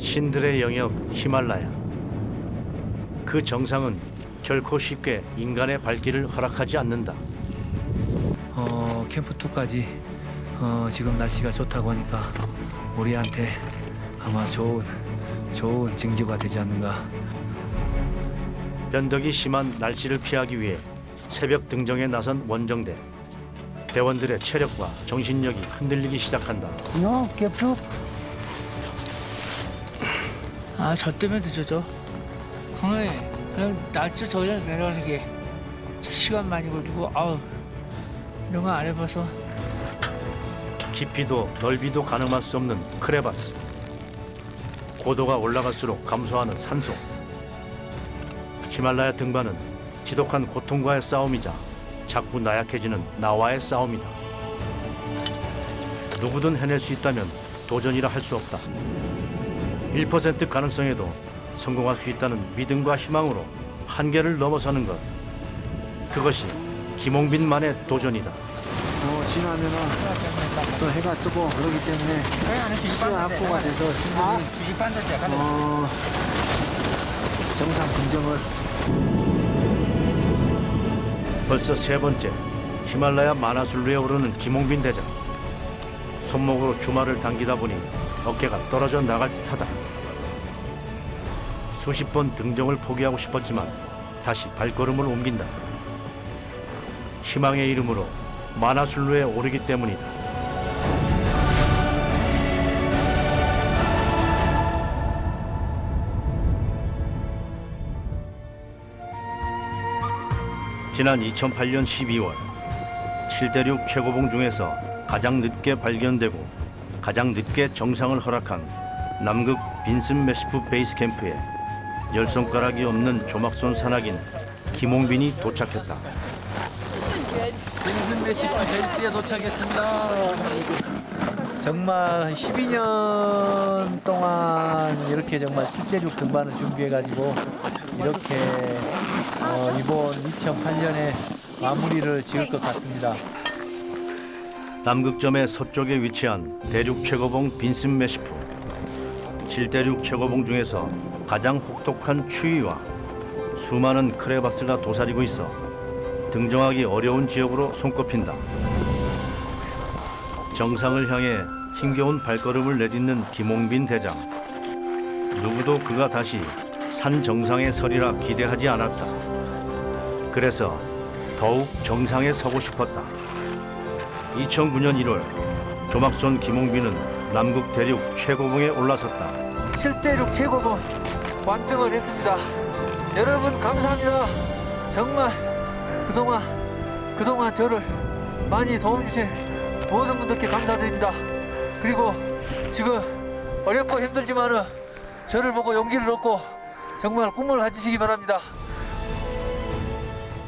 신들의 영역 히말라야. 그 정상은 결코 쉽게 인간의 발길을 허락하지 않는다. 캠프 2까지 지금 날씨가 좋다고 하니까 우리한테 아마 좋은 징조가 되지 않는가. 변덕이 심한 날씨를 피하기 위해 새벽 등정에 나선 원정대. 대원들의 체력과 정신력이 흔들리기 시작한다. 겹쳐. 저 때문에 늦어져. 그냥 낮에 저기다 내려가는 게 시간 많이 걸리고 이런 거 안 해봐서. 깊이도 넓이도 가늠할 수 없는 크레바스. 고도가 올라갈수록 감소하는 산소. 히말라야 등반은 지독한 고통과의 싸움이자 자꾸 나약해지는 나와의 싸움이다. 누구든 해낼 수 있다면 도전이라 할 수 없다. 1% 가능성에도 성공할 수 있다는 믿음과 희망으로 한계를 넘어서는 것. 그것이 김홍빈만의 도전이다. 지나면은 또 해가 뜨고 그러기 때문에 시야 확보가 돼서 충분히 정상 긍정을. 벌써 세 번째 히말라야 마나술루에 오르는 김홍빈 대장. 손목으로 주말을 당기다 보니 어깨가 떨어져 나갈 듯하다. 수십 번 등정을 포기하고 싶었지만 다시 발걸음을 옮긴다. 희망의 이름으로 마나술루에 오르기 때문이다. 지난 2008년 12월 7대륙 최고봉 중에서 가장 늦게 발견되고 가장 늦게 정상을 허락한 남극 빈슨 메시프 베이스 캠프에 열 손가락이 없는 조막손 산악인 김홍빈이 도착했다. 빈슨 메시프 베이스에 도착했습니다. 정말 12년 동안 이렇게 정말 7대륙 등반을 준비해가지고 이렇게 이번 2008년에 마무리를 지을 것 같습니다. 남극점의 서쪽에 위치한 대륙 최고봉 빈슨 메시프. 7대륙 최고봉 중에서 가장 혹독한 추위와 수많은 크레바스가 도사리고 있어 등정하기 어려운 지역으로 손꼽힌다. 정상을 향해 힘겨운 발걸음을 내딛는 김홍빈 대장. 누구도 그가 다시 산 정상에 서리라 기대하지 않았다. 그래서 더욱 정상에 서고 싶었다. 2009년 1월 조막손 김홍빈은 남극 대륙 최고봉에 올라섰다. 7대륙 최고봉 완등을 했습니다. 여러분 감사합니다. 정말 그동안 저를 많이 도움주신 모든 분들께 감사드립니다. 그리고 지금 어렵고 힘들지만은 저를 보고 용기를 얻고 정말 꿈을 가지시기 바랍니다.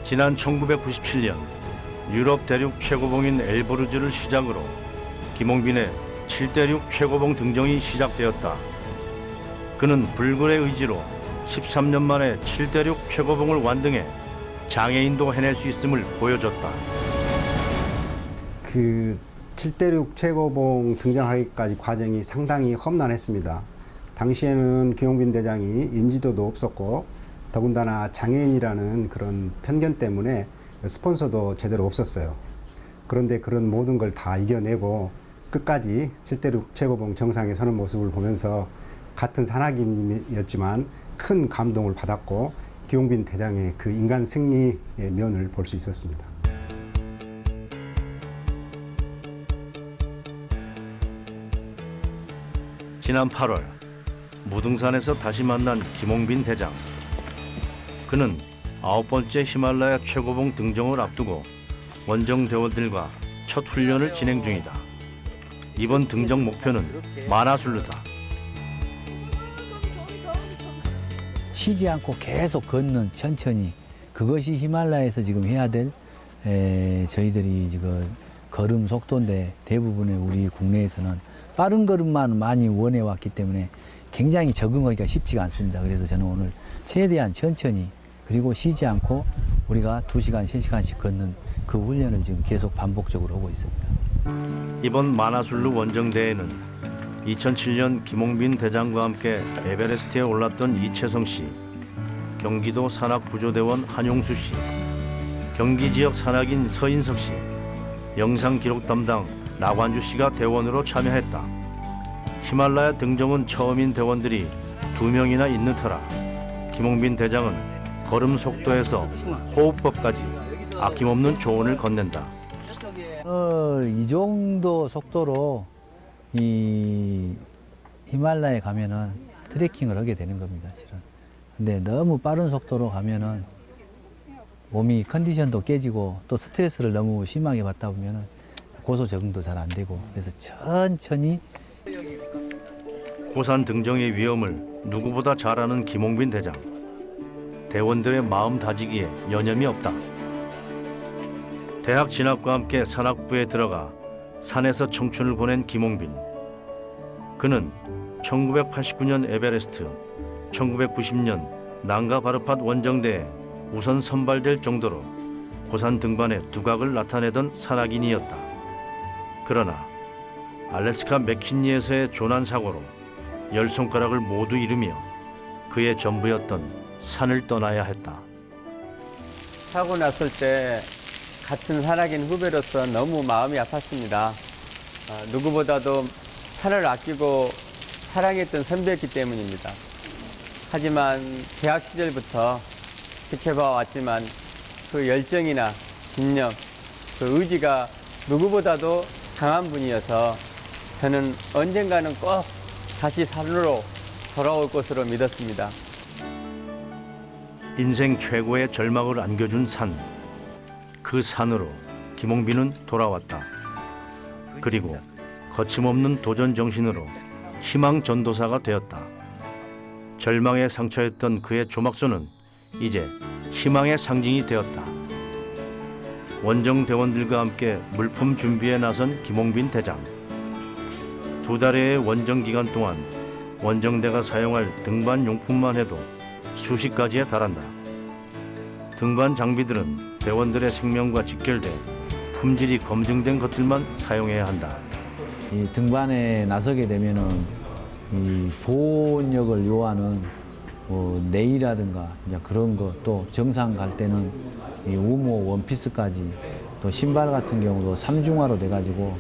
지난 1997년 유럽 대륙 최고봉인 엘브루즈를 시작으로 김홍빈의 7대륙 최고봉 등정이 시작되었다. 그는 불굴의 의지로 13년 만에 7대륙 최고봉을 완등해 장애인도 해낼 수 있음을 보여줬다. 그 7대륙 최고봉 등장하기까지 과정이 상당히 험난했습니다. 당시에는 김홍빈 대장이 인지도도 없었고 더군다나 장애인이라는 그런 편견 때문에 스폰서도 제대로 없었어요. 그런데 그런 모든 걸 다 이겨내고 끝까지 7대륙 최고봉 정상에 서는 모습을 보면서 같은 산악인이었지만 큰 감동을 받았고 김홍빈 대장의 그 인간 승리의 면을 볼 수 있었습니다. 지난 8월 무등산에서 다시 만난 김홍빈 대장. 그는 9번째 히말라야 최고봉 등정을 앞두고 원정 대원들과 첫 훈련을 진행 중이다. 이번 등정 목표는 마나술루다. 쉬지 않고 계속 걷는 천천히 그것이 히말라야에서 지금 해야 될 저희들이 지금 걸음 속도인데 대부분의 우리 국내에서는 빠른 걸음만 많이 원해왔기 때문에 굉장히 적응하기가 쉽지가 않습니다. 그래서 저는 오늘 최대한 천천히 그리고 쉬지 않고 우리가 2시간, 3시간씩 걷는 그 훈련을 지금 계속 반복적으로 하고 있습니다. 이번 마나술루 원정대회는 2007년 김홍빈 대장과 함께 에베레스트에 올랐던 이채성 씨, 경기도 산악구조대원 한용수 씨, 경기 지역 산악인 서인석 씨, 영상 기록 담당 나관주 씨가 대원으로 참여했다. 히말라야 등정은 처음인 대원들이 2명이나 있는 터라 김홍빈 대장은 걸음 속도에서 호흡법까지 아낌없는 조언을 건넨다. 이 정도 속도로 이 히말라야에 가면은 트레킹을 하게 되는 겁니다, 실은. 근데 너무 빠른 속도로 가면은 몸이 컨디션도 깨지고 또 스트레스를 너무 심하게 받다 보면은 고소 적응도 잘 안 되고, 그래서 천천히. 고산 등정의 위험을 누구보다 잘 아는 김홍빈 대장. 대원들의 마음 다지기에 여념이 없다. 대학 진학과 함께 산악부에 들어가 산에서 청춘을 보낸 김홍빈. 그는 1989년 에베레스트, 1990년 난가 바르팟 원정대에 우선 선발될 정도로 고산 등반의 두각을 나타내던 산악인이었다. 그러나 알래스카 맥킨리에서의 조난 사고로 10손가락을 모두 잃으며 그의 전부였던 산을 떠나야 했다. 사고 났을 때 같은 산악인 후배로서 너무 마음이 아팠습니다. 누구보다도 산을 아끼고 사랑했던 선배였기 때문입니다. 하지만 대학 시절부터 지켜봐 왔지만 그 열정이나 집념, 그 의지가 누구보다도 강한 분이어서 저는 언젠가는 꼭 다시 산으로 돌아올 것으로 믿었습니다. 인생 최고의 절망을 안겨준 산. 그 산으로 김홍빈은 돌아왔다. 그리고 거침없는 도전 정신으로 희망 전도사가 되었다. 절망에 상처였던 그의 조막소는 이제 희망의 상징이 되었다. 원정 대원들과 함께 물품 준비에 나선 김홍빈 대장. 2달여의 원정 기간 동안 원정대가 사용할 등반 용품만 해도 수십 가지에 달한다. 등반 장비들은 대원들의 생명과 직결돼 품질이 검증된 것들만 사용해야 한다. 이 등반에 나서게 되면은 이 보온력을 요하는 네일이라든가 이제 그런 거, 또 정상 갈 때는 이 우모 원피스까지, 또 신발 같은 경우도 3중화로 돼가지고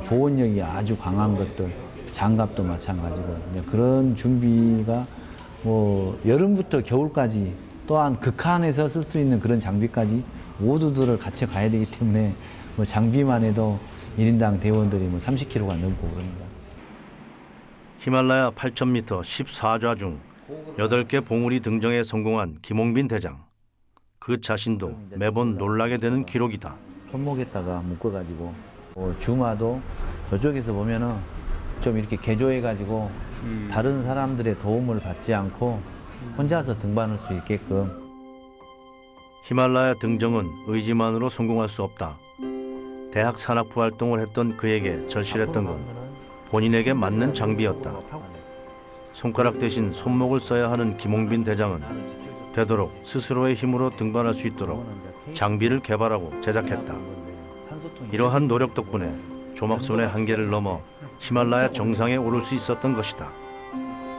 보온력이 아주 강한 것들, 장갑도 마찬가지고 이제 그런 준비가 여름부터 겨울까지, 또한 극한에서 쓸 수 있는 그런 장비까지 모두들을 같이 가야 되기 때문에 장비만 해도 1인당 대원들이 30kg가 넘고 그럽니다. 히말라야 8,000m 14좌 중 8개 봉우리 등정에 성공한 김홍빈 대장. 그 자신도 매번 놀라게 되는 기록이다. 손목에다가 묶어가지고 주마도 저쪽에서 보면은 좀 이렇게 개조해가지고 다른 사람들의 도움을 받지 않고 혼자서 등반할 수 있게끔. 히말라야 등정은 의지만으로 성공할 수 없다. 대학 산악부 활동을 했던 그에게 절실했던 건 본인에게 맞는 장비였다. 손가락 대신 손목을 써야 하는 김홍빈 대장은 되도록 스스로의 힘으로 등반할 수 있도록 장비를 개발하고 제작했다. 이러한 노력 덕분에 조막손의 한계를 넘어 히말라야 정상에 오를 수 있었던 것이다.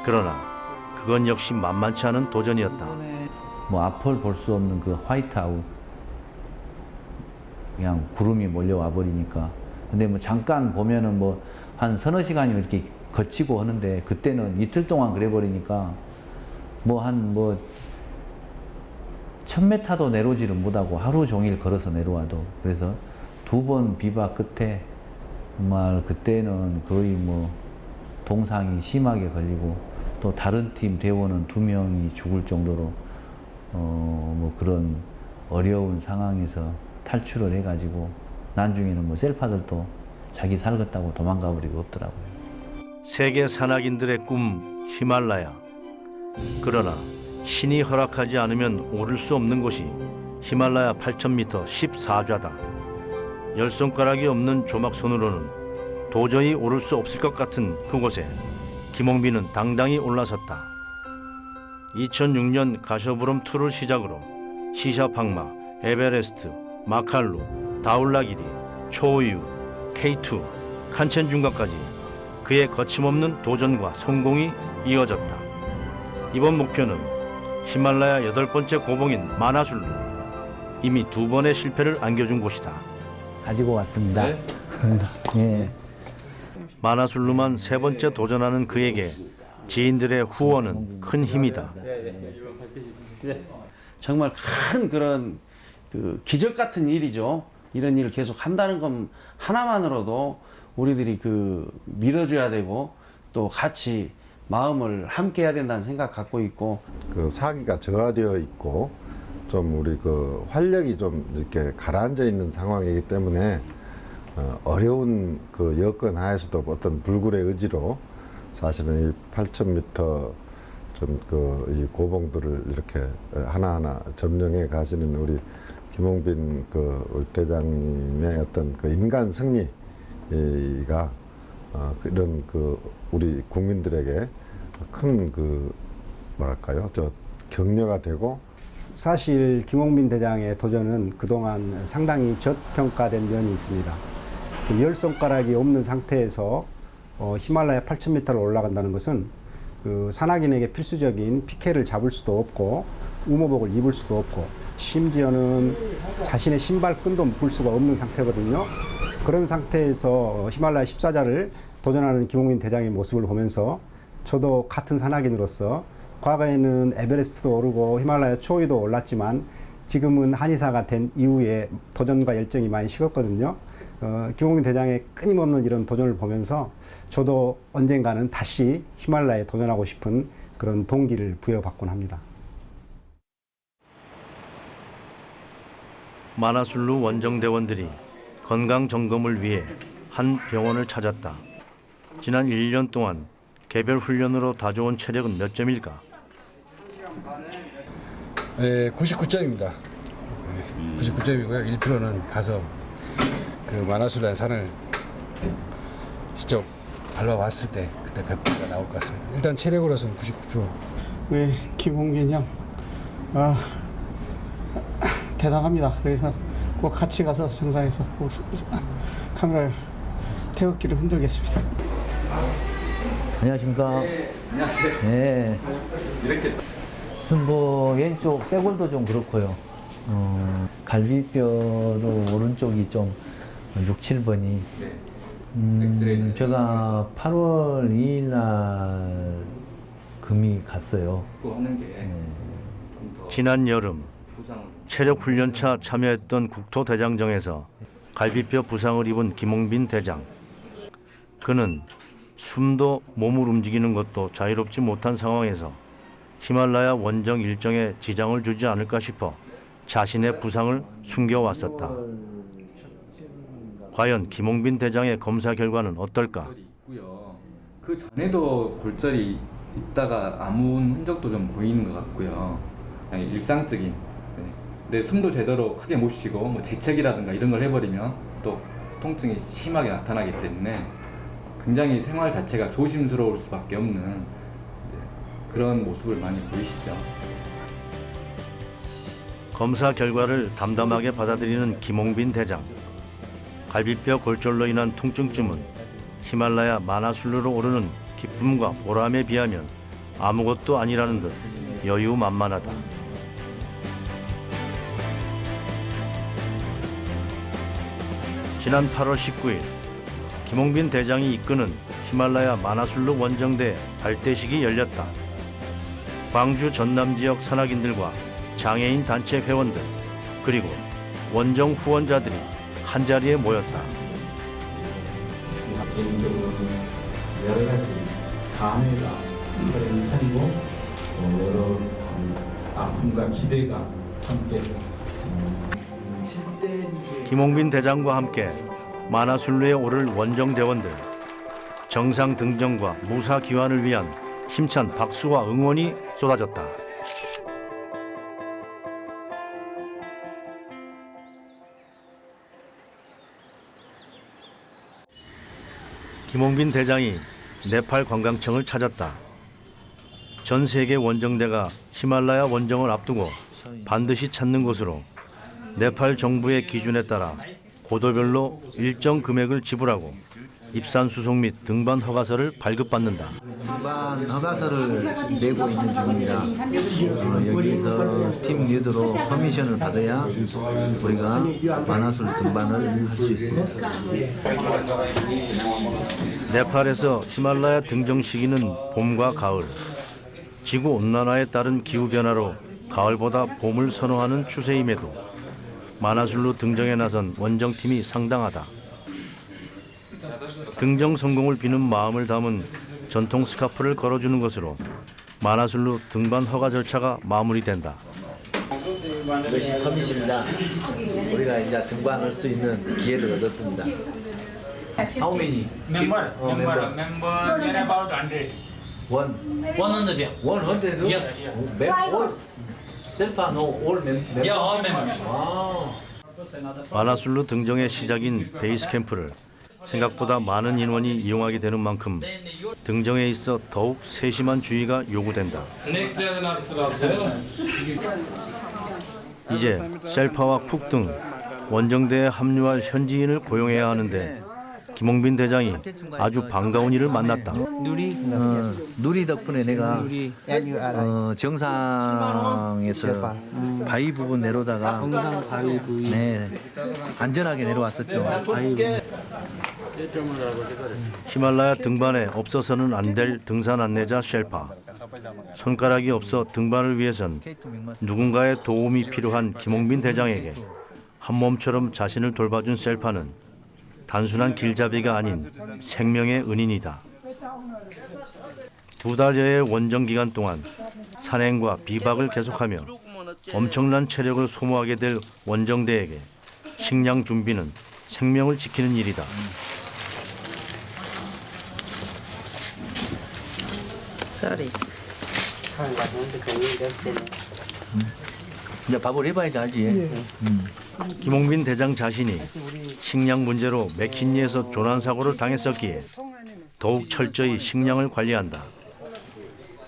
그러나 그건 역시 만만치 않은 도전이었다. 앞을 볼 수 없는 그 화이트아웃, 그냥 구름이 몰려와 버리니까. 근데 잠깐 보면은 한 서너 시간이 이렇게 거치고 하는데, 그때는 이틀 동안 그래 버리니까 1000m도 내려오지를 못하고 하루 종일 걸어서 내려와도. 그래서 2번 비박 끝에 정말 그때는 거의 동상이 심하게 걸리고, 또 다른 팀 대원은 2명이 죽을 정도로 그런 어려운 상황에서 탈출을 해가지고, 나중에는 셀파들도 자기 살겠다고 도망가 버리고 없더라고요. 세계 산악인들의 꿈 히말라야. 그러나 신이 허락하지 않으면 오를 수 없는 곳이 히말라야 8,000m 14좌다. 10손가락이 없는 조막손으로는 도저히 오를 수 없을 것 같은 그곳에 김홍빈은 당당히 올라섰다. 2006년 가셔브럼 투를 시작으로 시샤팡마, 에베레스트, 마칼루, 다울라기리, 초유, K2, 칸첸중가까지 그의 거침없는 도전과 성공이 이어졌다. 이번 목표는 히말라야 8번째 고봉인 마나술루. 이미 2번의 실패를 안겨준 곳이다. 가지고 왔습니다. 예. 마나술루만 3번째 도전하는 그에게 지인들의 후원은 큰 힘이다. 정말 큰 그런 그 기적 같은 일이죠. 이런 일을 계속 한다는 것 하나만으로도 우리들이 그 밀어줘야 되고 또 같이 마음을 함께 해야 된다는 생각 갖고 있고, 그 사기가 저하되어 있고 좀 우리 그 활력이 좀 이렇게 가라앉아 있는 상황이기 때문에 어려운 그 여건 하에서도 어떤 불굴의 의지로 사실은 이 8,000m 좀 그 이 고봉들을 이렇게 하나하나 점령해 가시는 우리 김홍빈 그 우리 대장님의 어떤 그 인간 승리가 이런 그 우리 국민들에게 큰 그 뭐랄까요, 저 격려가 되고. 사실 김홍빈 대장의 도전은 그동안 상당히 저평가된 면이 있습니다. 그 10손가락이 없는 상태에서 히말라야 8,000m를 올라간다는 것은 그 산악인에게 필수적인 피케를 잡을 수도 없고 우모복을 입을 수도 없고 심지어는 자신의 신발끈도 묶을 수가 없는 상태거든요. 그런 상태에서 히말라야 14자를 도전하는 김홍빈 대장의 모습을 보면서 저도 같은 산악인으로서 과거에는 에베레스트도 오르고 히말라야 초위도 올랐지만 지금은 한의사가 된 이후에 도전과 열정이 많이 식었거든요. 김홍빈 대장의 끊임없는 이런 도전을 보면서 저도 언젠가는 다시 히말라야에 도전하고 싶은 그런 동기를 부여받곤 합니다. 마나술루 원정대원들이 건강 점검을 위해 한 병원을 찾았다. 지난 1년 동안 개별 훈련으로 다져온 체력은 몇 점일까? 99점입니다. 99점이고요. 1%는 가서 그 마나술루의 산을 직접 밟아봤을 때 그때 100%가 나올 것 같습니다. 일단 체력으로서는 99%. 우리 김홍빈 형, 대단합니다. 그래서 꼭 같이 가서 정상에서 꼭 카메라를 태극기를 흔들겠습니다. 안녕하십니까? 네, 안녕하세요. 네. 이렇게 뭐 왼쪽 쇄골도 좀 그렇고요. 갈비뼈도 오른쪽이 좀 6, 7번이. 제가 8월 2일 날 금이 갔어요. 지난 여름 체력 훈련차 참여했던 국토대장정에서 갈비뼈 부상을 입은 김홍빈 대장. 그는 숨도 몸을 움직이는 것도 자유롭지 못한 상황에서 히말라야 원정 일정에 지장을 주지 않을까 싶어 자신의 부상을 숨겨왔었다. 과연 김홍빈 대장의 검사 결과는 어떨까? 그 전에도 골절이 있다가 아무 흔적도 좀 보이는 것 같고요. 그냥 일상적인. 네. 근데 숨도 제대로 크게 못 쉬고 뭐 재채기라든가 이런 걸 해버리면 또 통증이 심하게 나타나기 때문에 굉장히 생활 자체가 조심스러울 수밖에 없는 그런 모습을 많이 보이시죠. 검사 결과를 담담하게 받아들이는 김홍빈 대장. 갈비뼈 골절로 인한 통증쯤은 히말라야 마나술루로 오르는 기쁨과 보람에 비하면 아무것도 아니라는 듯 여유만만하다. 지난 8월 19일 김홍빈 대장이 이끄는 히말라야 마나술루 원정대의 발대식이 열렸다. 광주 전남 지역 산악인들과 장애인 단체 회원들 그리고 원정 후원자들이 한자리에 모였다. 여러 가지 감회가 그런 산이고 여러 아픔과 기대가 함께 김홍빈 대장과 함께 마나술루에 오를 원정대원들. 정상 등정과 무사 귀환을 위한 힘찬 박수와 응원이 쏟아졌다. 김홍빈 대장이 네팔 관광청을 찾았다. 전 세계 원정대가 히말라야 원정을 앞두고 반드시 찾는 곳으로 네팔 정부의 기준에 따라 고도별로 일정 금액을 지불하고 입산 수속 및 등반 허가서를 발급받는다. 등반 허가서를 내고 있는 중입니다. 여기서 팀 리더로 퍼미션을 받아야 우리가 만화술 등반을 할 수 있습니다. 네팔에서 히말라야 등정 시기는 봄과 가을. 지구 온난화에 따른 기후 변화로 가을보다 봄을 선호하는 추세임에도 만화술로 등정에 나선 원정팀이 상당하다. 등정 성공을 비는 마음을 담은 전통 스카프를 걸어주는 것으로 만화술로 등반 허가 절차가 마무리된다. 이것이 퍼밋입니다. 우리가 이제 등반할 수 있는 기회를 얻었습니다. How many? Member near about 100. 100? 100? Yes. All 셀파 no all member. Yeah, all members. 만화술로 등정의 시작인 베이스 캠프를 생각보다 많은 인원이 이용하게 되는 만큼 등정에 있어 더욱 세심한 주의가 요구된다. 이제 셀파와 쿡 등 원정대에 합류할 현지인을 고용해야 하는데 김홍빈 대장이 아주 반가운 이를 만났다. 누리 덕분에 내가 정상에서 바위 부분 내려다가 네, 안전하게 내려왔었죠. 히말라야 등반에 없어서는 안 될 등산 안내자 쉘파. 손가락이 없어 등반을 위해선 누군가의 도움이 필요한 김홍빈 대장에게 한 몸처럼 자신을 돌봐준 셀파는 단순한 길잡이가 아닌 생명의 은인이다. 2달여의 원정 기간 동안 산행과 비박을 계속하며 엄청난 체력을 소모하게 될 원정대에게 식량 준비는 생명을 지키는 일이다. 이제 밥을 해봐야지 알지. 김홍빈 대장 자신이 식량 문제로 맥킨리에서 조난 사고를 당했었기에 더욱 철저히 식량을 관리한다.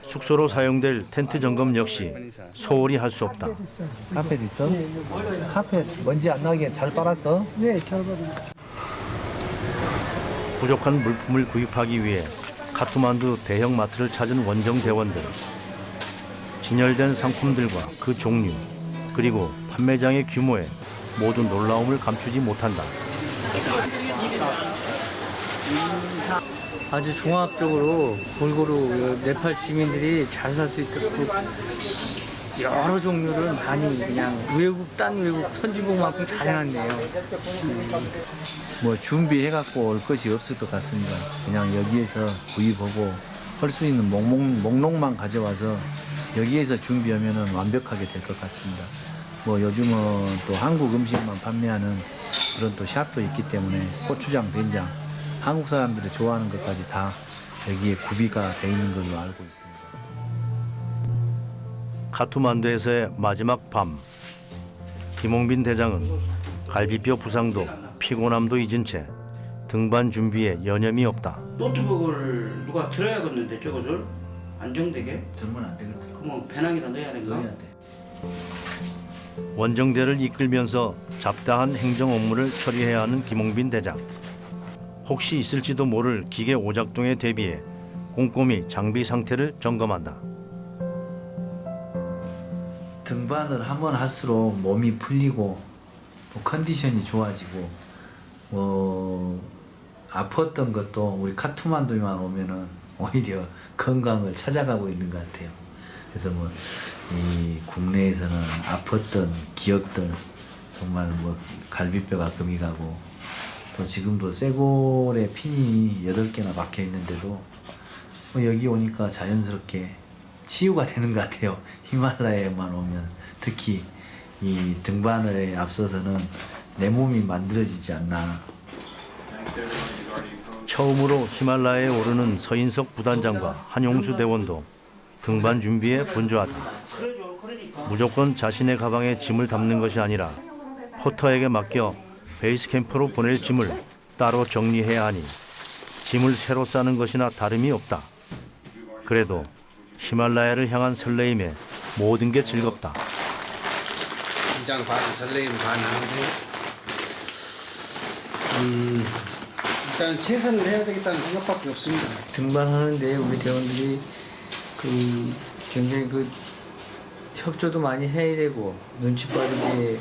숙소로 사용될 텐트 점검 역시 소홀히 할 수 없다. 카펫 있어? 카펫 먼지 안 나게 잘 빨았어? 네, 잘 받습니다. 부족한 물품을 구입하기 위해 카트만두 대형 마트를 찾은 원정 대원들. 진열된 상품들과 그 종류, 그리고 판매장의 규모에 모두 놀라움을 감추지 못한다. 아주 종합적으로 골고루 네팔 시민들이 잘 살 수 있도록 여러 종류를 많이 그냥 딴 외국 선진국만큼 잘 해놨네요. 뭐 준비해갖고 올 것이 없을 것 같습니다. 그냥 여기에서 구입하고 할 수 있는 목록만 가져와서 여기에서 준비하면 완벽하게 될 것 같습니다. 뭐 요즘은 또 한국 음식만 판매하는 그런 또 샵도 있기 때문에 고추장, 된장, 한국 사람들이 좋아하는 것까지 다 여기에 구비가 돼 있는 걸로 알고 있습니다. 카트만두에서의 마지막 밤. 김홍빈 대장은 갈비뼈 부상도 피곤함도 잊은 채 등반 준비에 여념이 없다. 노트북을 누가 들어야겠는데 저것을 안정되게? 들면 안 되거든. 그러면 배낭에다 넣어야 되는가? 넣어야 돼. 원정대를 이끌면서 잡다한 행정 업무를 처리해야 하는 김홍빈 대장. 혹시 있을지도 모를 기계 오작동에 대비해 꼼꼼히 장비 상태를 점검한다. 등반을 한번 할수록 몸이 풀리고 또 컨디션이 좋아지고 아팠던 것도 우리 카트만두만 오면은 오히려 건강을 찾아가고 있는 것 같아요. 그래서 뭐 이 국내에서는 아팠던 기억들 정말 뭐 갈비뼈가 금이 가고 또 지금도 쇄골에 핀이 8개나 박혀 있는데도 뭐 여기 오니까 자연스럽게 치유가 되는 것 같아요. 히말라야에만 오면 특히 이 등반에 앞서서는 내 몸이 만들어지지 않나. 처음으로 히말라야에 오르는 서인석 부단장과 한용수 대원도 등반 준비에 분주하다. 무조건 자신의 가방에 짐을 담는 것이 아니라 포터에게 맡겨 베이스 캠프로 보낼 짐을 따로 정리해야 하니 짐을 새로 싸는 것이나 다름이 없다. 그래도 히말라야를 향한 설레임에 모든 게 즐겁다. 긴장 반, 설레임 반 하는데 일단 최선을 해야 되겠다는 생각밖에 없습니다. 등반하는데 우리 대원들이 굉장히 협조도 많이 해야 되고 눈치 빠르게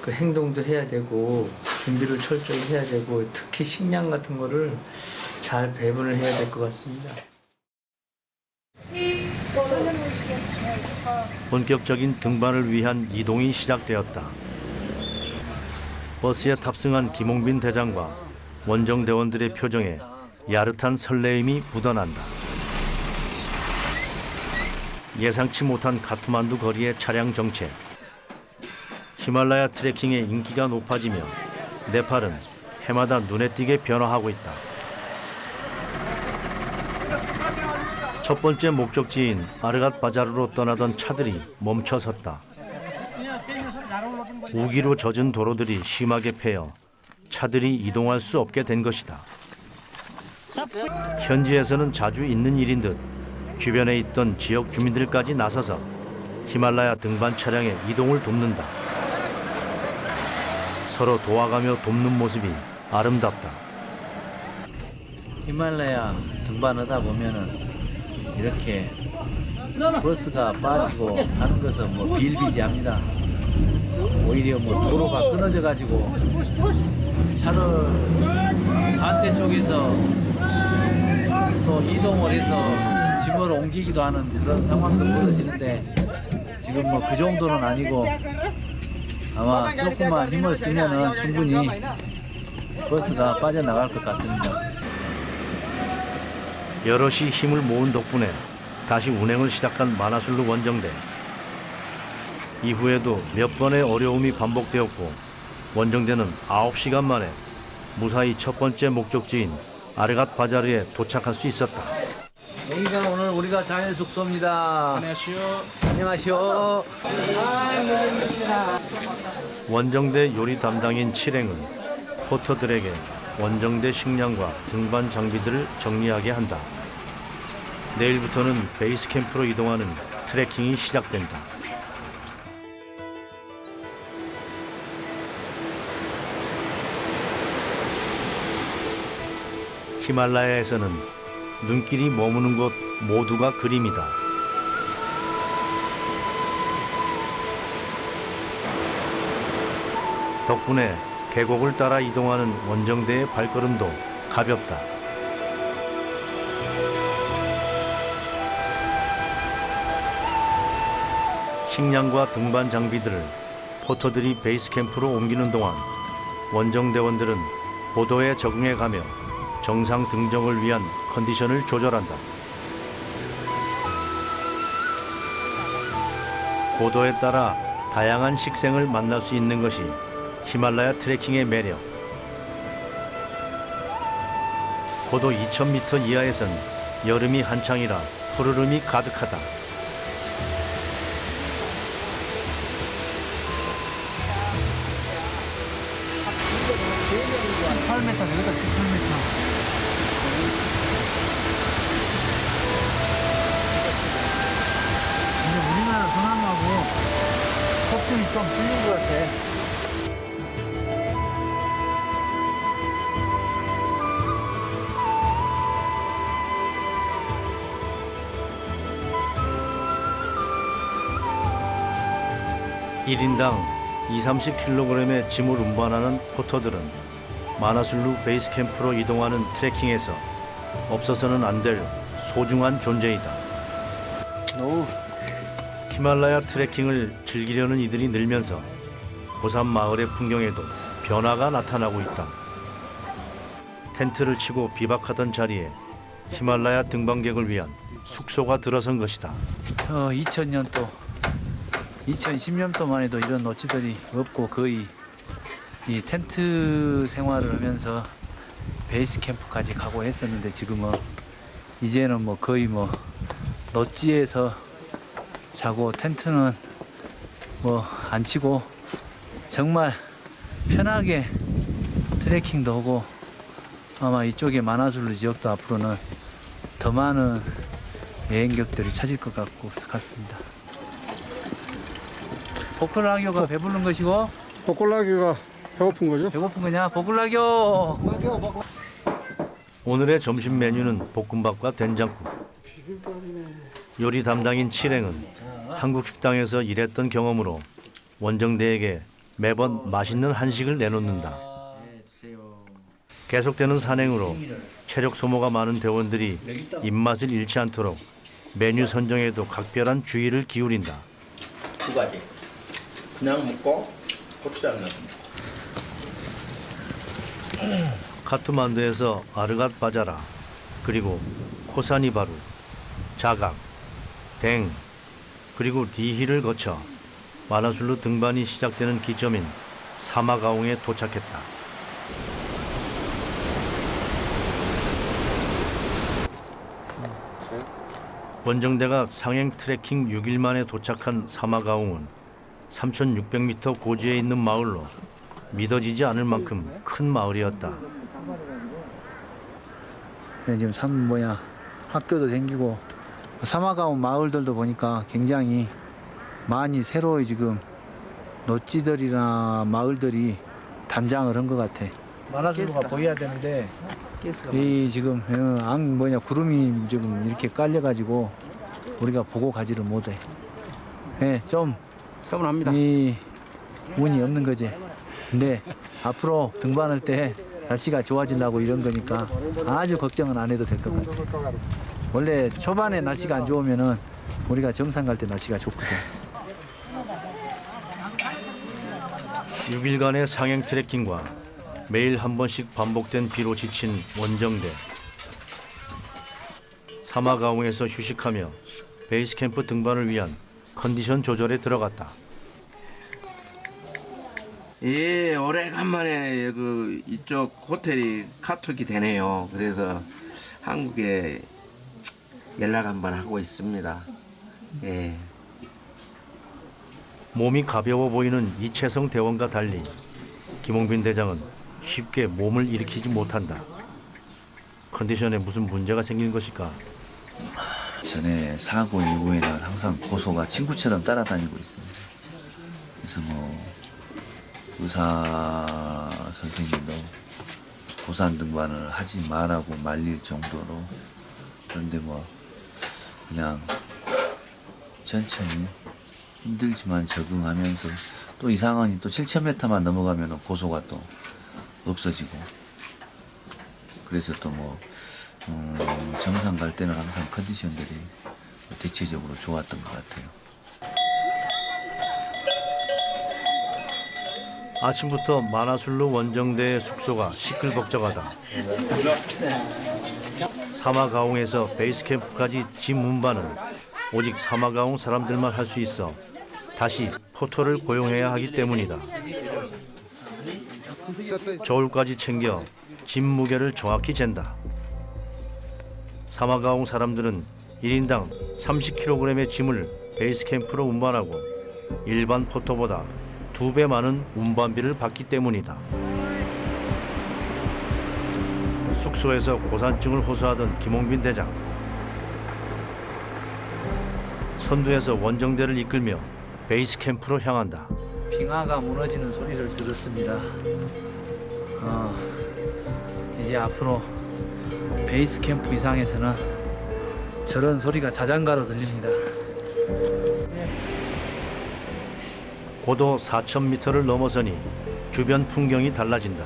행동도 해야 되고 준비를 철저히 해야 되고 특히 식량 같은 거를 잘 배분을 해야 될 것 같습니다. 본격적인 등반을 위한 이동이 시작되었다. 버스에 탑승한 김홍빈 대장과 원정대원들의 표정에 야릇한 설레임이 묻어난다. 예상치 못한 카트만두 거리의 차량 정체. 히말라야 트레킹의 인기가 높아지며 네팔은 해마다 눈에 띄게 변화하고 있다. 첫 번째 목적지인 아르갓 바자르로 떠나던 차들이 멈춰섰다. 우기로 젖은 도로들이 심하게 패여 차들이 이동할 수 없게 된 것이다. 현지에서는 자주 있는 일인 듯 주변에 있던 지역 주민들까지 나서서 히말라야 등반 차량의 이동을 돕는다. 서로 도와가며 돕는 모습이 아름답다. 히말라야 등반하다 보면은 이렇게 버스가 빠지고 하는 것은 뭐 비일비재합니다. 오히려 뭐 도로가 끊어져 가지고 차를 반대쪽에서 또 이동을 해서 짐을 옮기기도 하는 그런 상황도 벌어지는데 지금 뭐 그 정도는 아니고 아마 조금만 힘을 쓰면은 충분히 버스가 빠져나갈 것 같습니다. 여럿이 힘을 모은 덕분에 다시 운행을 시작한 마나술루 원정대. 이후에도 몇 번의 어려움이 반복되었고 원정대는 9시간 만에 무사히 첫 번째 목적지인 아르갓 바자르에 도착할 수 있었다. 여기가 오늘 우리가 자연 숙소입니다. 안녕하시오. 원정대 요리 담당인 칠행은 포터들에게 원정대 식량과 등반 장비들을 정리하게 한다. 내일부터는 베이스 캠프로 이동하는 트레킹이 시작된다. 히말라야에서는 눈길이 머무는 곳 모두가 그림이다. 덕분에 계곡을 따라 이동하는 원정대의 발걸음도 가볍다. 식량과 등반 장비들을 포터들이 베이스 캠프로 옮기는 동안 원정대원들은 고도에 적응해가며 정상 등정을 위한 컨디션을 조절한다. 고도에 따라 다양한 식생을 만날 수 있는 것이 히말라야 트레킹의 매력. 고도 2000m 이하에선 여름이 한창이라 푸르름이 가득하다. 근데 우리나라 소나무하고 폭풍이 좀 틀린 것 같아. 일인당 20-30kg의 짐을 운반하는 포터들은 마나술루 베이스 캠프로 이동하는 트레킹에서 없어서는 안 될 소중한 존재이다. 히말라야 트레킹을 즐기려는 이들이 늘면서 고산 마을의 풍경에도 변화가 나타나고 있다. 텐트를 치고 비박하던 자리에 히말라야 등반객을 위한 숙소가 들어선 것이다. 2010년도만 해도 이런 노치들이 없고 거의 이 텐트 생활을 하면서 베이스 캠프까지 가고 했었는데 지금은 이제는 뭐 거의 뭐 노지에서 자고 텐트는 뭐 안 치고 정말 편하게 트레킹도 하고 아마 이쪽에 마나술루 지역도 앞으로는 더 많은 여행객들이 찾을 것 같습니다. 포클라기오가 배부른 것이고 포콜라기가 배고픈 거죠? 배고픈 거냐? 볶으려겨. 오늘의 점심 메뉴는 볶음밥과 된장국. 요리 담당인 칠행은 한국 식당에서 일했던 경험으로 원정대에게 매번 맛있는 한식을 내놓는다. 계속되는 산행으로 체력 소모가 많은 대원들이 입맛을 잃지 않도록 메뉴 선정에도 각별한 주의를 기울인다. 두 가지. 그냥 먹고 고추장 넣고. 카트만두에서 아르갓 바자라, 그리고 코사니바루, 자각, 댕, 그리고 리히를 거쳐 마나술루 등반이 시작되는 기점인 사마가옹에 도착했다. 원정대가 상행 트레킹 6일 만에 도착한 사마가옹은 3,600m 고지에 있는 마을로 믿어지지 않을 만큼 큰 마을이었다. 지금 학교도 생기고 사마가온 마을들도 보니까 굉장히 많이 새로이 지금 노찌들이나 마을들이 단장을 한 것 같아. 마나술루가 보여야 되는데 이 지금 구름이 지금 이렇게 깔려가지고 우리가 보고 가지를 못해. 좀 서운합니다. 이 운이 없는 거지. 근데 앞으로 등반할 때 날씨가 좋아지려고 이런 거니까 아주 걱정은 안 해도 될 것 같아. 원래 초반에 날씨가 안 좋으면은 우리가 정상 갈 때 날씨가 좋거든. 6일간의 상행 트레킹과 매일 한 번씩 반복된 비로 지친 원정대. 사마가옹에서 휴식하며 베이스 캠프 등반을 위한 컨디션 조절에 들어갔다. 예, 오래간만에 이쪽 호텔이 카톡이 되네요. 그래서 한국에 연락 한번 하고 있습니다. 예. 몸이 가벼워 보이는 이채성 대원과 달리 김홍빈 대장은 쉽게 몸을 일으키지 못한다. 컨디션에 무슨 문제가 생긴 것일까? 전에 사고 이후에는 항상 고소가 친구처럼 따라다니고 있습니다. 그래서 의사 선생님도 고산 등반을 하지 말라고 말릴 정도로. 그런데 그냥 천천히 힘들지만 적응하면서 또 이상하니 또 7,000m만 넘어가면 고소가 또 없어지고. 그래서 또 정상 갈 때는 항상 컨디션들이 대체적으로 좋았던 것 같아요. 아침부터 마나술루 원정대의 숙소가 시끌벅적하다. 사마가옹에서 베이스 캠프까지 짐 운반은 오직 사마가옹 사람들만 할 수 있어 다시 포터를 고용해야 하기 때문이다. 저울까지 챙겨 짐 무게를 정확히 잰다. 사마가옹 사람들은 1인당 30kg의 짐을 베이스 캠프로 운반하고 일반 포터보다 2배 많은 운반비를 받기 때문이다. 숙소에서 고산증을 호소하던 김홍빈 대장. 선두에서 원정대를 이끌며 베이스 캠프로 향한다. 빙하가 무너지는 소리를 들었습니다. 이제 앞으로 베이스 캠프 이상에서는 저런 소리가 자장가로 들립니다. 고도 4,000m를 넘어서니 주변 풍경이 달라진다.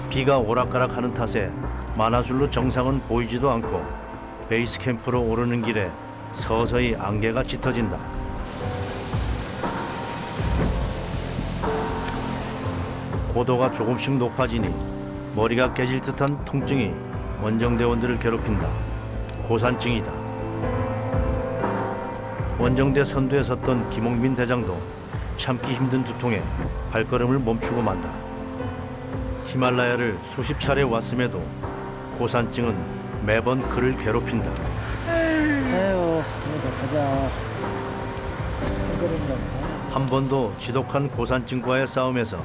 비가 오락가락하는 탓에 마나술루 정상은 보이지도 않고 베이스 캠프로 오르는 길에 서서히 안개가 짙어진다. 고도가 조금씩 높아지니 머리가 깨질 듯한 통증이 원정대원들을 괴롭힌다. 고산증이다. 원정대 선두에 섰던 김홍빈 대장도 참기 힘든 두통에 발걸음을 멈추고 만다. 히말라야를 수십 차례 왔음에도 고산증은 매번 그를 괴롭힌다. 아유, 가자. 한 번도 지독한 고산증과의 싸움에서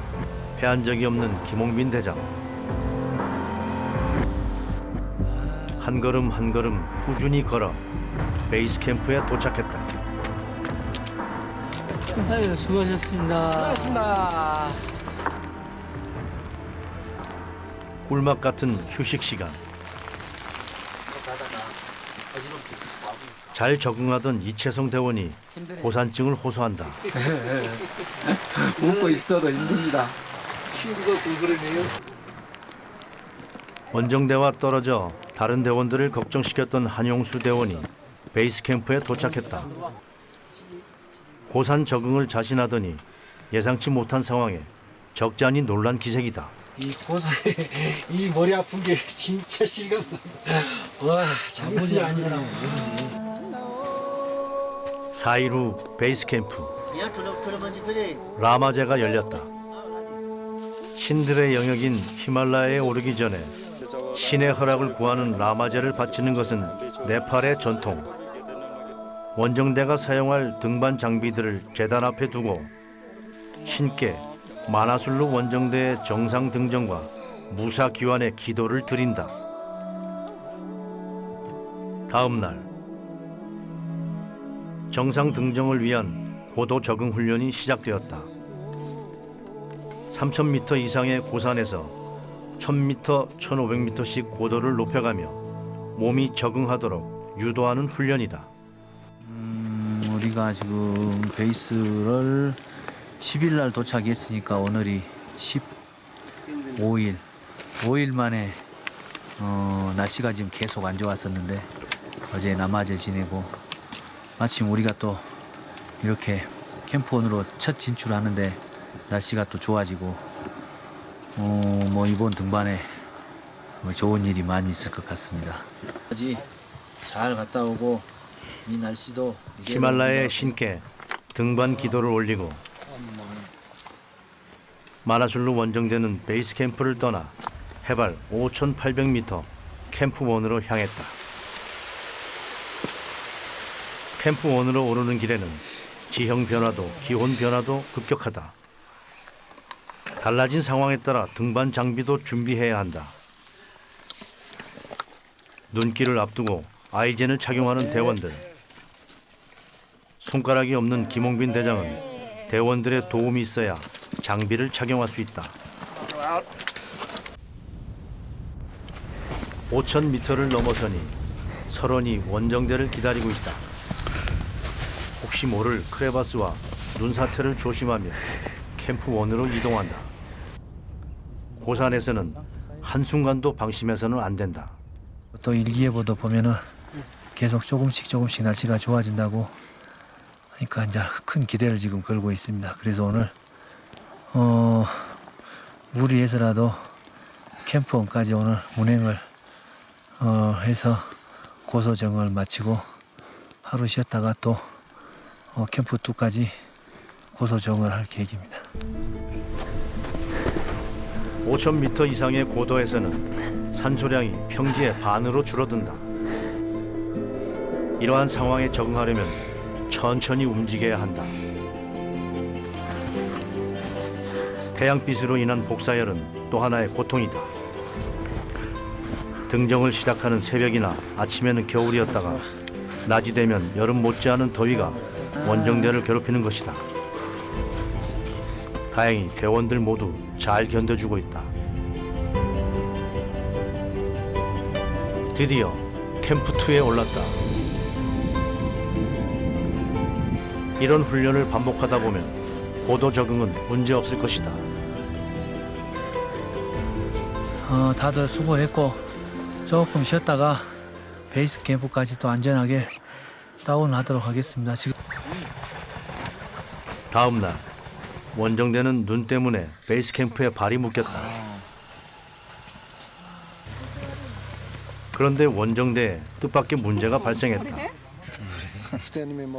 패한 적이 없는 김홍빈 대장. 한 걸음 한 걸음 꾸준히 걸어 베이스 캠프에 도착했다. 아유, 수고하셨습니다. 수고하셨습니다. 꿀맛 같은 휴식 시간. 잘 적응하던 이채성 대원이 고산증을 호소한다. 웃고 있어도 힘듭니다. 친구가 고소리네요. 원정대와 떨어져 다른 대원들을 걱정시켰던 한용수 대원이 베이스 캠프에 도착했다. 고산 적응을 자신하더니 예상치 못한 상황에 적잖이 놀란 기색이다. 이 고사에 이 머리 아픈 게 진짜 실감나. 와, 장난이 아니라. 4일 후 베이스 캠프. 라마제가 열렸다. 신들의 영역인 히말라야에 오르기 전에 신의 허락을 구하는 라마제를 바치는 것은 네팔의 전통. 원정대가 사용할 등반 장비들을 제단 앞에 두고 신께 마나술루 원정대의 정상 등정과 무사 귀환의 기도를 드린다. 다음 날 정상 등정을 위한 고도 적응 훈련이 시작되었다. 3,000m 이상의 고산에서 1,000m, 1,500m씩 고도를 높여가며 몸이 적응하도록 유도하는 훈련이다. 우리가 지금 베이스를 10일 날 도착했으니까 오늘이 15일. 5일 만에 날씨가 지금 계속 안 좋았었는데 어제 남아제 지내고 마침 우리가 또 이렇게 캠프원으로 첫 진출하는데 날씨가 또 좋아지고 뭐 이번 등반에 좋은 일이 많이 있을 것 같습니다. 잘 갔다 오고 이 날씨도 히말라야의 신께 등반 기도를 올리고 마나술루 원정대는 베이스 캠프를 떠나 해발 5,800m 캠프1으로 향했다. 캠프1으로 오르는 길에는 지형 변화도 기온 변화도 급격하다. 달라진 상황에 따라 등반 장비도 준비해야 한다. 눈길을 앞두고 아이젠을 착용하는 대원들. 손가락이 없는 김홍빈 대장은 대원들의 도움이 있어야 장비를 착용할 수 있다. 5,000m를 넘어서니 설원이 원정대를 기다리고 있다. 혹시 모를 크레바스와 눈사태를 조심하며 캠프1으로 이동한다. 고산에서는 한순간도 방심해서는 안 된다. 또 일기예보도 보면은 계속 조금씩 날씨가 좋아진다고 하니까 이제 큰 기대를 지금 걸고 있습니다. 그래서 오늘 무리해서라도 캠프1까지 오늘 운행을 해서 고소정을 마치고 하루 쉬었다가 또 캠프2까지 고소정을 할 계획입니다. 5,000m 이상의 고도에서는 산소량이 평지의 반으로 줄어든다. 이러한 상황에 적응하려면 천천히 움직여야 한다. 태양빛으로 인한 복사열은 또 하나의 고통이다. 등정을 시작하는 새벽이나 아침에는 겨울이었다가 낮이 되면 여름 못지않은 더위가 원정대를 괴롭히는 것이다. 다행히 대원들 모두 잘 견뎌주고 있다. 드디어 캠프2에 올랐다. 이런 훈련을 반복하다 보면 고도 적응은 문제 없을 것이다. 다들 수고했고 조금 쉬었다가 베이스 캠프까지 또 안전하게 다운하도록 하겠습니다. 지금 다음 날 원정대는 눈 때문에 베이스 캠프에 발이 묶였다. 그런데 원정대에 뜻밖의 문제가 발생했다.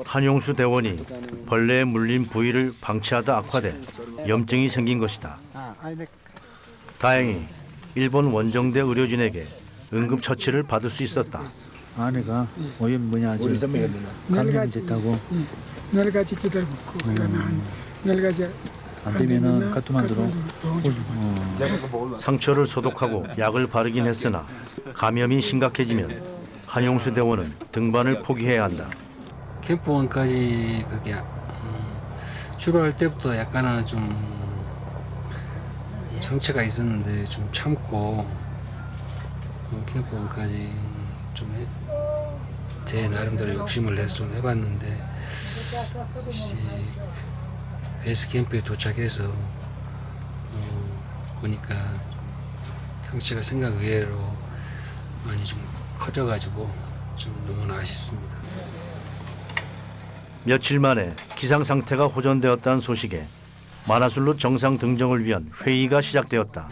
한용수 대원이 벌레에 물린 부위를 방치하다 악화돼 염증이 생긴 것이다. 다행히 일본 원정대 의료진에게 응급처치를 받을 수 있었다. 아내가 오염 감염이 됐다고. 날가지 기다리고 날가지 안 되면은 카트만두로 상처를 소독하고 약을 바르긴 했으나 감염이 심각해지면 한용수 대원은 등반을 포기해야 한다. 캠프1까지 그게 출발할 때부터 약간은 좀 상처가 있었는데 좀 참고 캠프까지 좀 제 나름대로 욕심을 내서 좀 해봤는데 베이스 캠프에 도착해서 보니까 상처가 생각 외로 많이 좀 커져가지고 좀 너무나 아쉽습니다. 며칠 만에 기상 상태가 호전되었다는 소식에 만화술로 정상 등정을 위한 회의가 시작되었다.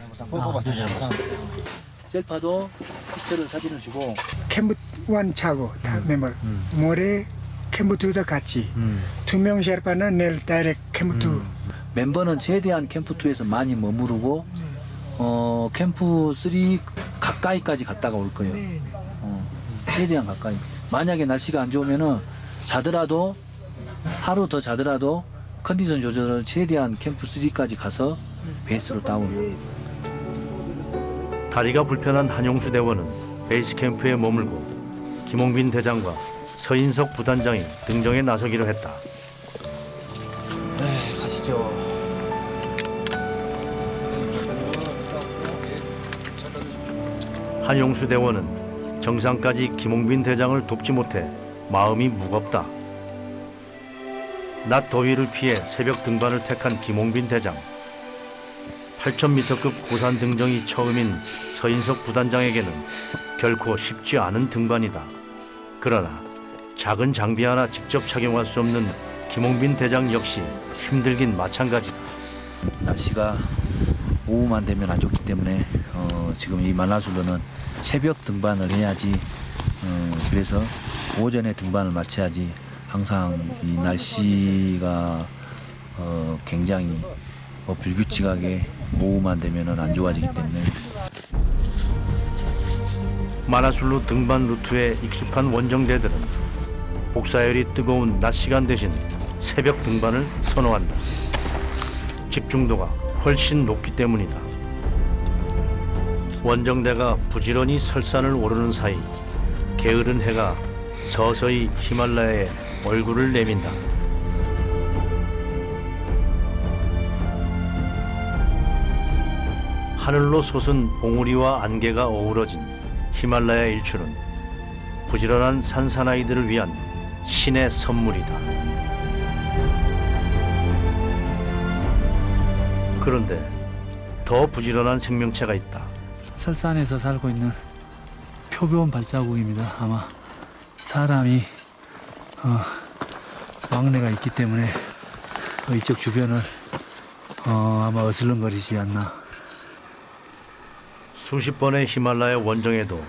셀파도 피처를 사진을 주고 캠프 1 차고 다 멤버 모레 캠프 2도 같이 2명 셰르파는 내일 다이렉트 캠프 2 멤버는 최대한 캠프 2에서 많이 머무르고 캠프 3 가까이까지 갔다가 올 거예요. 최대한 가까이. 만약에 날씨가 안 좋으면은 자더라도 하루 더 자더라도 컨디션 조절을 최대한 캠프 3까지 가서 베이스로 다운. 다리가 불편한 한용수 대원은 베이스 캠프에 머물고 김홍빈 대장과 서인석 부단장이 등정에 나서기로 했다. 네, 가시죠. 한용수 대원은 정상까지 김홍빈 대장을 돕지 못해 마음이 무겁다. 낮 더위를 피해 새벽 등반을 택한 김홍빈 대장. 8,000m급 고산 등정이 처음인 서인석 부단장에게는 결코 쉽지 않은 등반이다. 그러나 작은 장비 하나 직접 착용할 수 없는 김홍빈 대장 역시 힘들긴 마찬가지다. 날씨가 오후만 되면 안 좋기 때문에 지금 이 만화술로는 새벽 등반을 해야지 그래서 오전에 등반을 마쳐야지 항상 이 날씨가 굉장히 불규칙하게 오후만 되면 안 좋아지기 때문에 만화술로 등반 루트에 익숙한 원정대들은 복사열이 뜨거운 낮 시간 대신 새벽 등반을 선호한다. 집중도가 훨씬 높기 때문이다. 원정대가 부지런히 설산을 오르는 사이 게으른 해가 서서히 히말라야에 얼굴을 내민다. 하늘로 솟은 봉우리와 안개가 어우러진 히말라야 일출은 부지런한 산사나이들을 위한 신의 선물이다. 그런데 더 부지런한 생명체가 있다. 설산에서 살고 있는 표본 발자국입니다. 아마 사람이 왕래가 있기 때문에 이쪽 주변을 아마 어슬렁거리지 않나. 수십 번의 히말라야 원정에도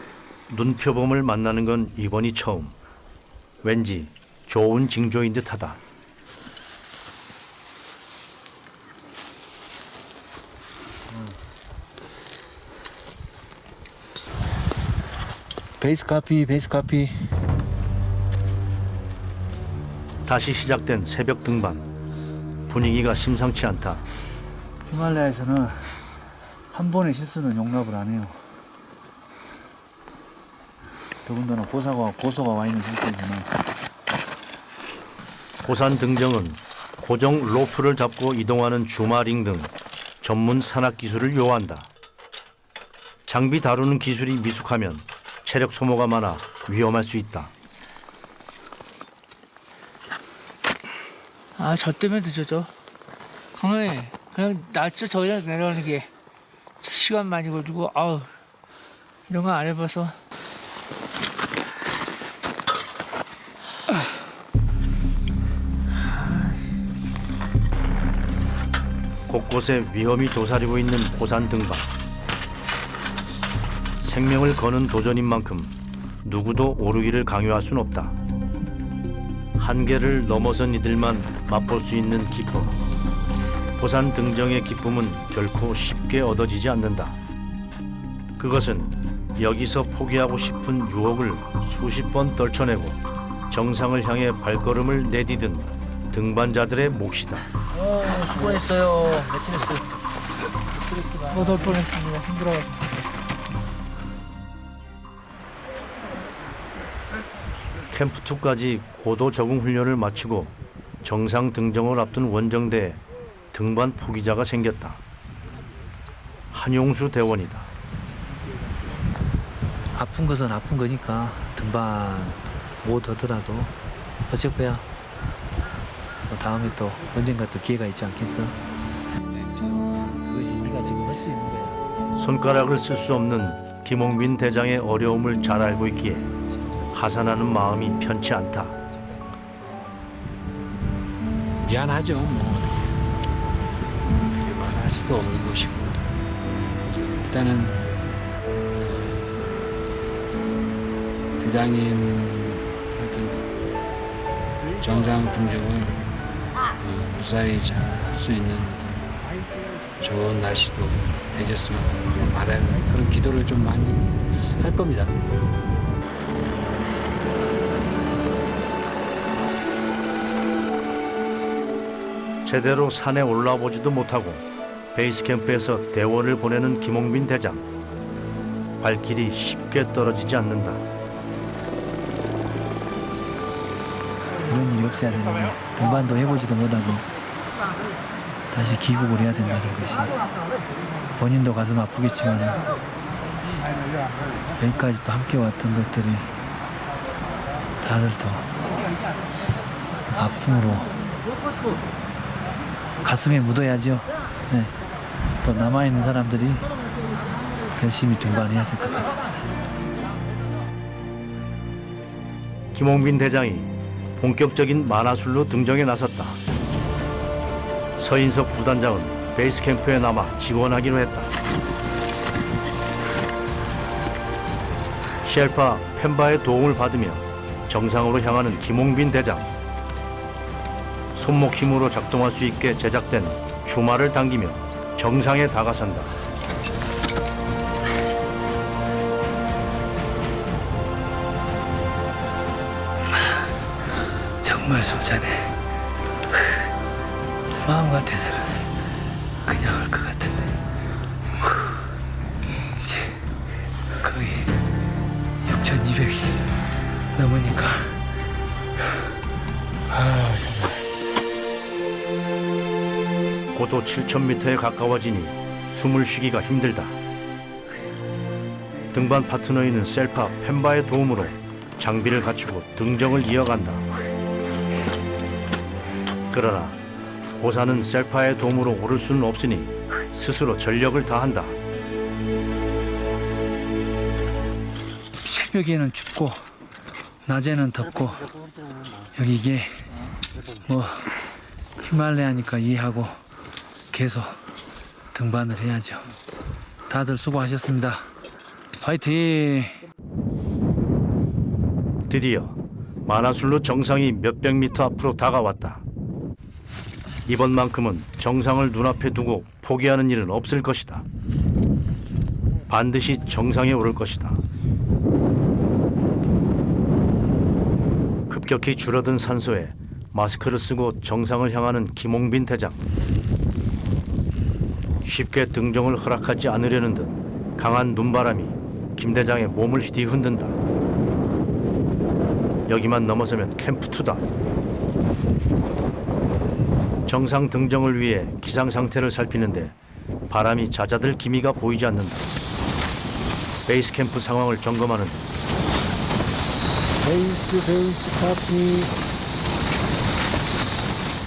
눈표범을 만나는 건 이번이 처음. 왠지 좋은 징조인 듯하다. 베이스 카피, 베이스 카피. 다시 시작된 새벽 등반. 분위기가 심상치 않다. 히말라야에서는 한 번의 실수는 용납을 안 해요. 더군다나 고소가 와 있는 상태에서는. 고산 등정은 고정 로프를 잡고 이동하는 주마링 등 전문 산악 기술을 요한다. 장비 다루는 기술이 미숙하면 체력 소모가 많아 위험할 수 있다. 아, 저 때문에 늦어져. 그냥 낮죠. 저기다 내려가는 게 시간 많이 걸리고, 아우, 이런 거 안 해봐서. 곳곳에 위험이 도사리고 있는 고산 등반. 생명을 거는 도전인 만큼 누구도 오르기를 강요할 순 없다. 한계를 넘어선 이들만 맛볼 수 있는 기쁨. 고산 등정의 기쁨은 결코 쉽게 얻어지지 않는다. 그것은 여기서 포기하고 싶은 유혹을 수십 번 떨쳐내고 정상을 향해 발걸음을 내디딘 등반자들의 몫이다. 수고했어요. 매트리스. 못 올 뻔했습니다. 힘들어가지고. 캠프2까지 고도 적응 훈련을 마치고 정상 등정을 앞둔 원정대에 등반 포기자가 생겼다. 한용수 대원이다. 아픈 것은 아픈 거니까 등반 못 하더라도 어쩔 거야. 다음에 또 언젠가 또 기회가 있지 않겠어? 그것이 네가 지금 할 수 있는 거야. 손가락을 쓸 수 없는 김홍빈 대장의 어려움을 잘 알고 있기에 하산하는 마음이 편치 않다. 미안하죠. 뭐 어떻게 말할 수도 없는 것이고 일단은 대장님한테 정상 등정을 무사히 잘 할 수 있는 좋은 날씨도 되셨으면 바라는 그런 기도를 좀 많이 할 겁니다. 제대로 산에 올라보지도 못하고 베이스 캠프에서 대원을 보내는 김홍빈 대장. 발길이 쉽게 떨어지지 않는다. 이런 일이 없어야 되는데 등반도 해보지도 못하고 다시 귀국을 해야 된다는 것이 본인도 가슴 아프겠지만 여기까지 또 함께 왔던 것들이 다들 더 아픔으로 가슴에 묻어야죠. 네. 또 남아있는 사람들이 열심히 등반해야 될 것 같습니다. 김홍빈 대장이 본격적인 만화술로 등정에 나섰다. 서인석 부단장은 베이스 캠프에 남아 지원하기로 했다. 셰르파 펜바의 도움을 받으며 정상으로 향하는 김홍빈 대장. 손목 힘으로 작동할 수 있게 제작된 주말을 당기며 정상에 다가선다. 정말 속자네. 마음 같아서는 그냥 올 것 같은데 이제 거의 6,200이 넘으니까 고도 7,000m에 가까워지니 숨을 쉬기가 힘들다. 등반 파트너인 셀파 펜바의 도움으로 장비를 갖추고 등정을 이어간다. 그러나 고사는 셀파의 도움으로 오를 수는 없으니 스스로 전력을 다한다. 새벽에는 춥고 낮에는 덥고 여기 이게 뭐 히말라야니까 이해하고 계속 등반을 해야죠. 다들 수고하셨습니다. 파이팅! 드디어 만화술로 정상이 몇백 미터 앞으로 다가왔다. 이번만큼은 정상을 눈앞에 두고 포기하는 일은 없을 것이다. 반드시 정상에 오를 것이다. 급격히 줄어든 산소에 마스크를 쓰고 정상을 향하는 김홍빈 대장. 쉽게 등정을 허락하지 않으려는 듯 강한 눈바람이 김 대장의 몸을 휘휘흔든다. 여기만 넘어서면 캠프2다. 정상 등정을 위해 기상 상태를 살피는데 바람이 잦아들 기미가 보이지 않는다. 베이스 캠프 상황을 점검하는데 베이스 카피.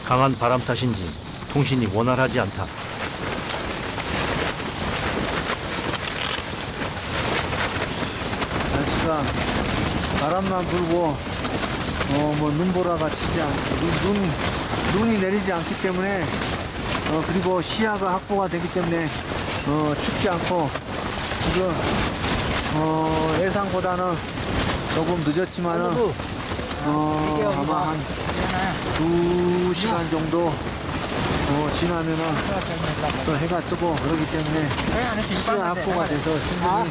강한 바람 탓인지 통신이 원활하지 않다. 날씨가 바람만 불고 뭐 눈보라가 치지 않고 눈이 내리지 않기 때문에 그리고 시야가 확보가 되기 때문에 춥지 않고 지금 예상보다는 조금 늦었지만은 아마 한 2시간 정도 지나면은 또 해가 뜨고 그러기 때문에 시야 확보가 돼서 충분히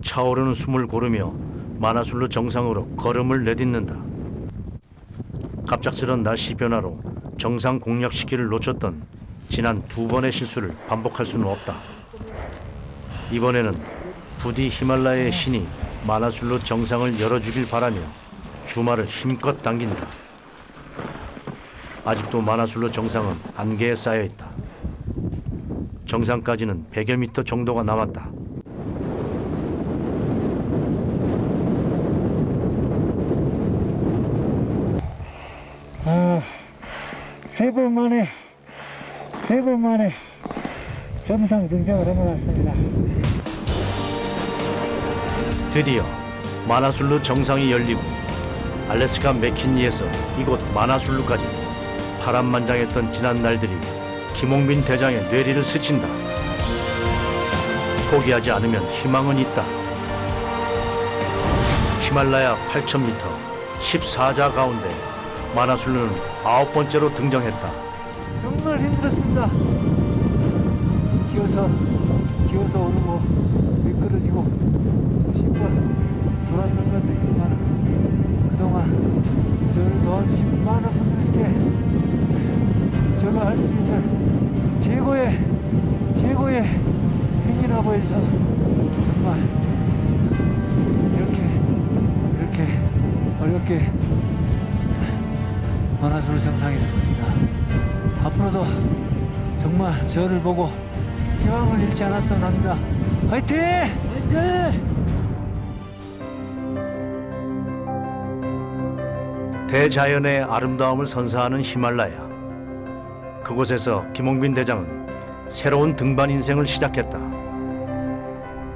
차오르는 숨을 고르며 만화술로 정상으로 걸음을 내딛는다. 갑작스런 날씨 변화로 정상 공략 시기를 놓쳤던 지난 2번의 실수를 반복할 수는 없다. 이번에는 부디 히말라야의 신이 만화술로 정상을 열어주길 바라며 주말을 힘껏 당긴다. 아직도 마나술로 정상은 안개에 쌓여 있다. 정상까지는 100여 미터 정도가 남았다. 세 번 만에 정상 등장을 한 것 같습니다. 드디어 마나술루 정상이 열리고 알래스카 맥킨리에서 이곳 마나술루까지 파란만장했던 지난 날들이 김홍빈 대장의 뇌리를 스친다. 포기하지 않으면 희망은 있다. 히말라야 8,000m 14자 가운데 마나술루는 9번째로 등장했다. 정말 힘들었습니다. 기어서 오르고 미끄러지고 수십 번 돌아설 것도 있지만 그동안 저를 도와주신 많은 분들께 제가 할 수 있는 최고의 행위라고 해서 정말 이렇게 어렵게 마나술루 정상에 섰습니다. 앞으로도 정말 저를 보고 희망을 잃지 않았으면 합니다. 화이팅! 화이팅! 대자연의 아름다움을 선사하는 히말라야. 그곳에서 김홍빈 대장은 새로운 등반 인생을 시작했다.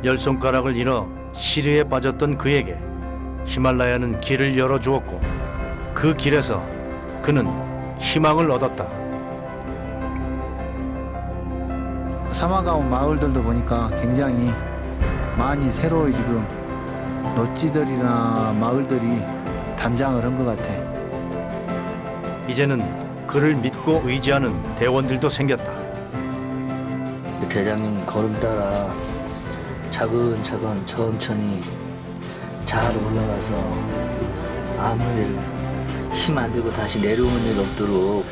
열 손가락을 잃어 시리에 빠졌던 그에게 히말라야는 길을 열어주었고 그 길에서 그는 희망을 얻었다. 사막가운 마을들도 보니까 굉장히 많이 새로이 지금 노지들이나 마을들이 단장을 한 것 같아. 이제는 그를 믿고 의지하는 대원들도 생겼다. 대장님 걸음 따라 차근차근 천천히 잘 올라가서 아무 일 힘 안 들고 다시 내려오는 일 없도록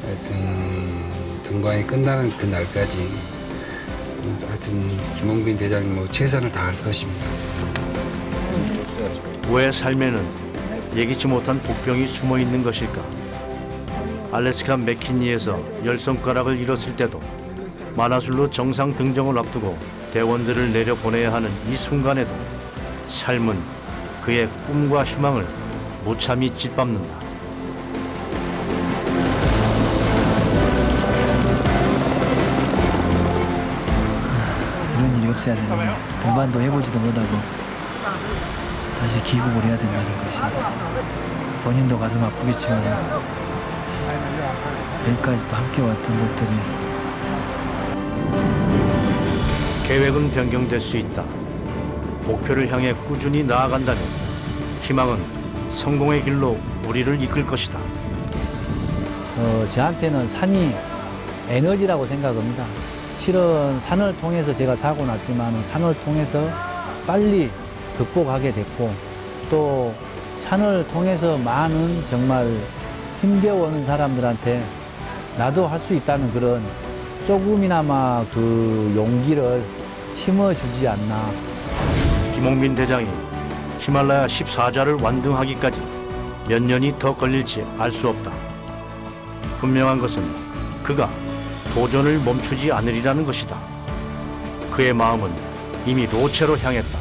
하여튼 등반이 끝나는 그날까지 하여튼 김홍빈 대장님 최선을 다할 것입니다. 왜 삶에는 예기치 못한 복병이 숨어 있는 것일까? 알래스카 맥킨리에서 열 손가락을 잃었을 때도 마나술루 정상 등정을 앞두고 대원들을 내려보내야 하는 이 순간에도 삶은 그의 꿈과 희망을 무참히 짓밟는다. 이런 일이 없어야 되는데 등반도 해보지도 못하고 다시 귀국을 해야 된다는 것이 본인도 가슴 아프겠지만 여기까지 또 함께 왔던 것들이 계획은 변경될 수 있다. 목표를 향해 꾸준히 나아간다면 희망은 성공의 길로 우리를 이끌 것이다. 저한테는 산이 에너지라고 생각합니다. 실은 산을 통해서 제가 사고 났지만 산을 통해서 빨리 극복하게 됐고 또 산을 통해서 많은 정말 힘겨워하는 사람들한테 나도 할 수 있다는 그런 조금이나마 그 용기를 심어주지 않나. 김홍빈 대장이 히말라야 14자를 완등하기까지 몇 년이 더 걸릴지 알 수 없다. 분명한 것은 그가 도전을 멈추지 않으리라는 것이다. 그의 마음은 이미 로체로 향했다.